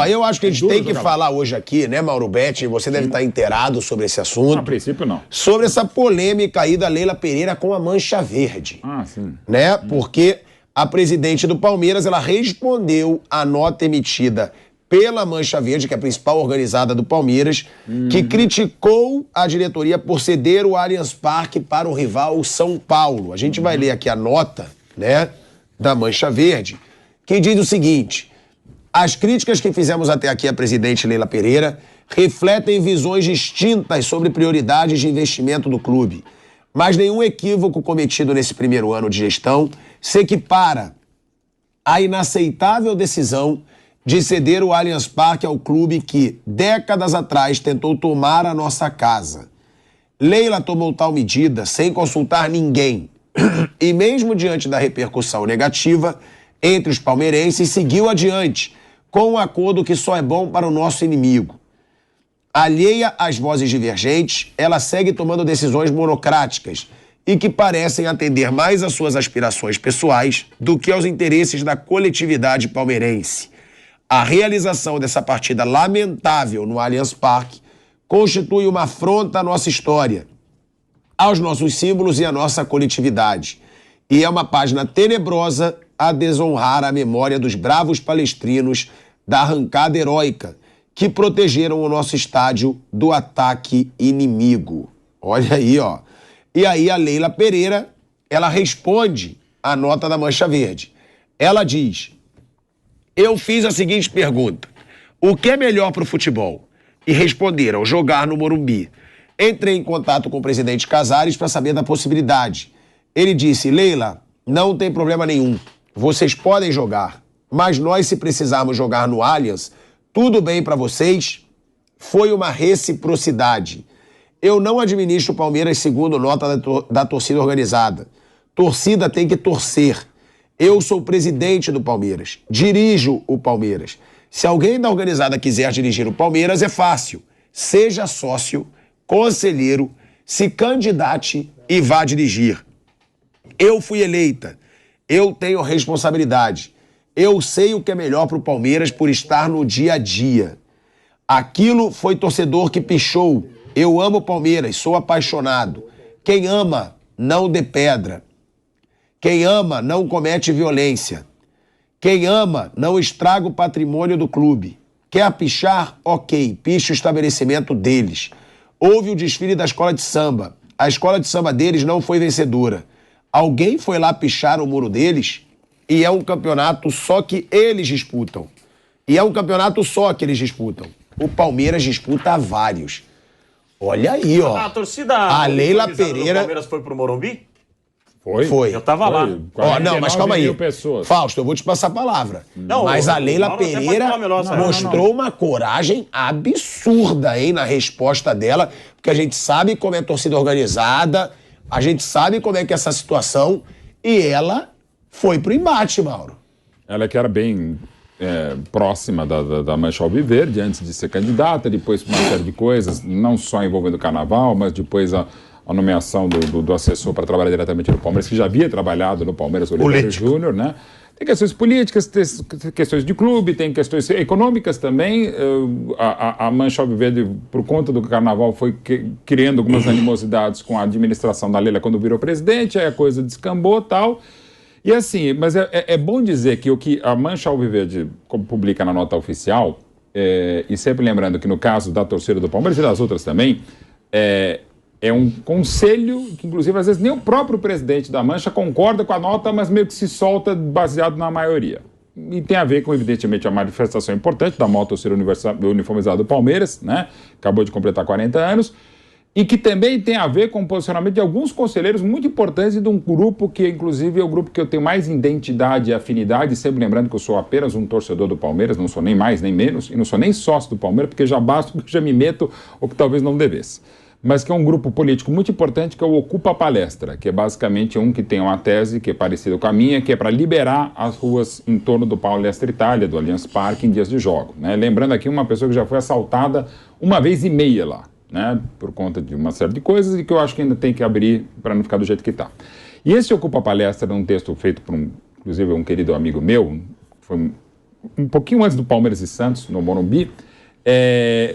Ó, eu acho que a gente tem que falar hoje aqui, né, Mauro Betti? Você deve estar inteirado sobre esse assunto. A princípio, não. Sobre essa polêmica aí da Leila Pereira com a Mancha Verde. Ah, sim. Né? Porque a presidente do Palmeiras, ela respondeu à nota emitida pela Mancha Verde, que é a principal organizada do Palmeiras, que criticou a diretoria por ceder o Allianz Parque para o rival São Paulo. A gente vai ler aqui a nota, né, da Mancha Verde, que diz o seguinte: as críticas que fizemos até aqui à presidente Leila Pereira refletem visões distintas sobre prioridades de investimento do clube, mas nenhum equívoco cometido nesse primeiro ano de gestão se equipara à inaceitável decisão de ceder o Allianz Parque ao clube que, décadas atrás, tentou tomar a nossa casa. Leila tomou tal medida sem consultar ninguém e, mesmo diante da repercussão negativa entre os palmeirenses, seguiu adiante com um acordo que só é bom para o nosso inimigo. Alheia às vozes divergentes, ela segue tomando decisões monocráticas e que parecem atender mais às suas aspirações pessoais do que aos interesses da coletividade palmeirense. A realização dessa partida lamentável no Allianz Parque constitui uma afronta à nossa história, aos nossos símbolos e à nossa coletividade. E é uma página tenebrosa a desonrar a memória dos bravos palestrinos da arrancada heróica que protegeram o nosso estádio do ataque inimigo. Olha aí, ó. E aí a Leila Pereira, ela responde à nota da Mancha Verde. Ela diz: eu fiz a seguinte pergunta: o que é melhor para o futebol? E responderam: jogar no Morumbi. Entrei em contato com o presidente Casares para saber da possibilidade. Ele disse: Leila, não tem problema nenhum. Vocês podem jogar. Mas nós, se precisarmos jogar no Allianz, tudo bem para vocês? Foi uma reciprocidade. Eu não administro o Palmeiras segundo nota da torcida organizada. Torcida tem que torcer. Eu sou presidente do Palmeiras. Dirijo o Palmeiras. Se alguém da organizada quiser dirigir o Palmeiras, é fácil. Seja sócio, conselheiro, se candidate e vá dirigir. Eu fui eleita. Eu tenho responsabilidade. Eu sei o que é melhor para o Palmeiras por estar no dia a dia. Aquilo foi torcedor que pichou. Eu amo o Palmeiras, sou apaixonado. Quem ama, não dê pedra. Quem ama, não comete violência. Quem ama, não estraga o patrimônio do clube. Quer pichar? Ok, piche o estabelecimento deles. Houve o desfile da escola de samba. A escola de samba deles não foi vencedora. Alguém foi lá pichar o muro deles? E é um campeonato só que eles disputam. O Palmeiras disputa vários. Olha aí, ó. A torcida... A Leila Pereira... O Palmeiras foi pro Morumbi? Foi. Eu tava lá. Ó, não, mas calma aí. Pessoas. Fausto, eu vou te passar a palavra. Não, mas a Leila Pereira mostrou uma coragem absurda, hein, na resposta dela, porque a gente sabe como é a torcida organizada, a gente sabe como é que é essa situação, e ela foi pro embate, Mauro. Ela que era bem próxima da Mancha Alviverde, antes de ser candidata, depois uma série de coisas, não só envolvendo o carnaval, mas depois a nomeação do assessor para trabalhar diretamente no Palmeiras, que já havia trabalhado no Palmeiras, Oliveira Júnior, né? Tem questões políticas, tem questões de clube, tem questões econômicas também. A Mancha Alviverde, por conta do carnaval, foi criando algumas animosidades com a administração da Leila quando virou presidente, aí a coisa descambou e tal. E assim, mas é bom dizer que o que a Mancha Alviverde publica na nota oficial, e sempre lembrando que no caso da torcida do Palmeiras e das outras também, é um conselho que, inclusive, às vezes nem o próprio presidente da Mancha concorda com a nota, mas meio que se solta baseado na maioria. E tem a ver com, evidentemente, a manifestação importante da maior torcida uniformizada do Palmeiras, né? Acabou de completar 40 anos. E que também tem a ver com o posicionamento de alguns conselheiros muito importantes e de um grupo que, inclusive, é o grupo que eu tenho mais identidade e afinidade, sempre lembrando que eu sou apenas um torcedor do Palmeiras, não sou nem mais nem menos, e não sou nem sócio do Palmeiras, porque já basta que eu já me meto ou que talvez não devesse. Mas que é um grupo político muito importante, que é o Ocupa Palestra, que é basicamente um que tem uma tese que é parecida com a minha, que é para liberar as ruas em torno do Palestra Itália, do Allianz Parque, em dias de jogo, né? Lembrando aqui uma pessoa que já foi assaltada 1,5 vezes lá, né, por conta de uma série de coisas e que eu acho que ainda tem que abrir para não ficar do jeito que está. E esse Ocupa Palestra é um texto feito por inclusive um querido amigo meu, foi um pouquinho antes do Palmeiras e Santos, no Morumbi,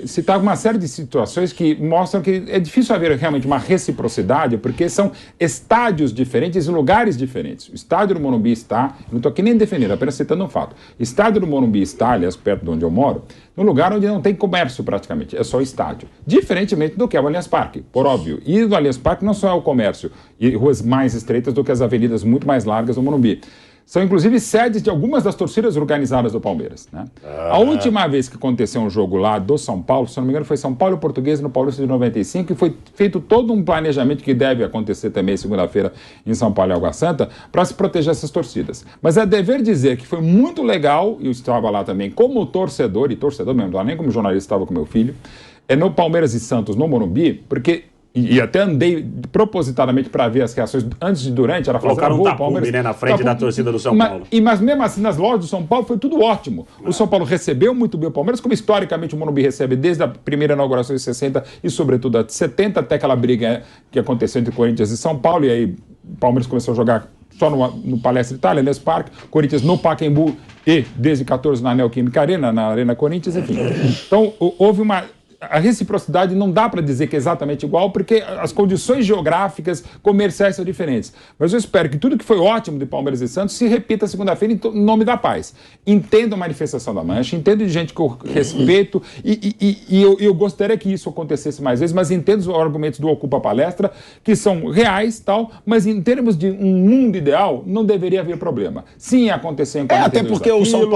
citava uma série de situações que mostram que é difícil haver realmente uma reciprocidade, porque são estádios diferentes e lugares diferentes. O estádio do Morumbi está, não estou aqui nem defendendo, apenas citando um fato. O estádio do Morumbi está, aliás, perto de onde eu moro, num lugar onde não tem comércio praticamente, é só estádio. Diferentemente do que é o Allianz Parque, por óbvio. E do Allianz Parque não só é o comércio e ruas mais estreitas do que as avenidas muito mais largas do Morumbi. São, inclusive, sedes de algumas das torcidas organizadas do Palmeiras, né? A última vez que aconteceu um jogo lá do São Paulo, se não me engano, foi São Paulo e Portuguesa no Paulista de 95, e foi feito todo um planejamento que deve acontecer também segunda-feira em São Paulo e Água Santa, para se proteger essas torcidas. Mas é dever dizer que foi muito legal, e eu estava lá também como torcedor, e torcedor mesmo, lá nem como jornalista, estava com meu filho, no Palmeiras e Santos, no Morumbi, porque... E até andei propositadamente para ver as reações antes e durante. Era Colocaram um tapume, né, na frente da torcida do São Paulo. Mas mesmo assim, nas lojas do São Paulo foi tudo ótimo. O São Paulo recebeu muito bem o Palmeiras, como historicamente o Morumbi recebe desde a primeira inauguração de 60 e sobretudo a de 70, até aquela briga que aconteceu entre Corinthians e São Paulo. E aí o Palmeiras começou a jogar só no Palestra Itália, Allianz Parque, Corinthians no Pacaembu e desde 14 na Neoquímica Arena, na Arena Corinthians, enfim. Então houve uma... A reciprocidade não dá para dizer que é exatamente igual, porque as condições geográficas, comerciais são diferentes. Mas eu espero que tudo que foi ótimo de Palmeiras e Santos se repita segunda-feira em nome da paz. Entendo a manifestação da Mancha, entendo de gente que eu respeito e eu gostaria que isso acontecesse mais vezes, mas entendo os argumentos do Ocupa Palestra, que são reais, tal, mas em termos de um mundo ideal, não deveria haver problema. Sim, acontecer em 42 até porque o São Paulo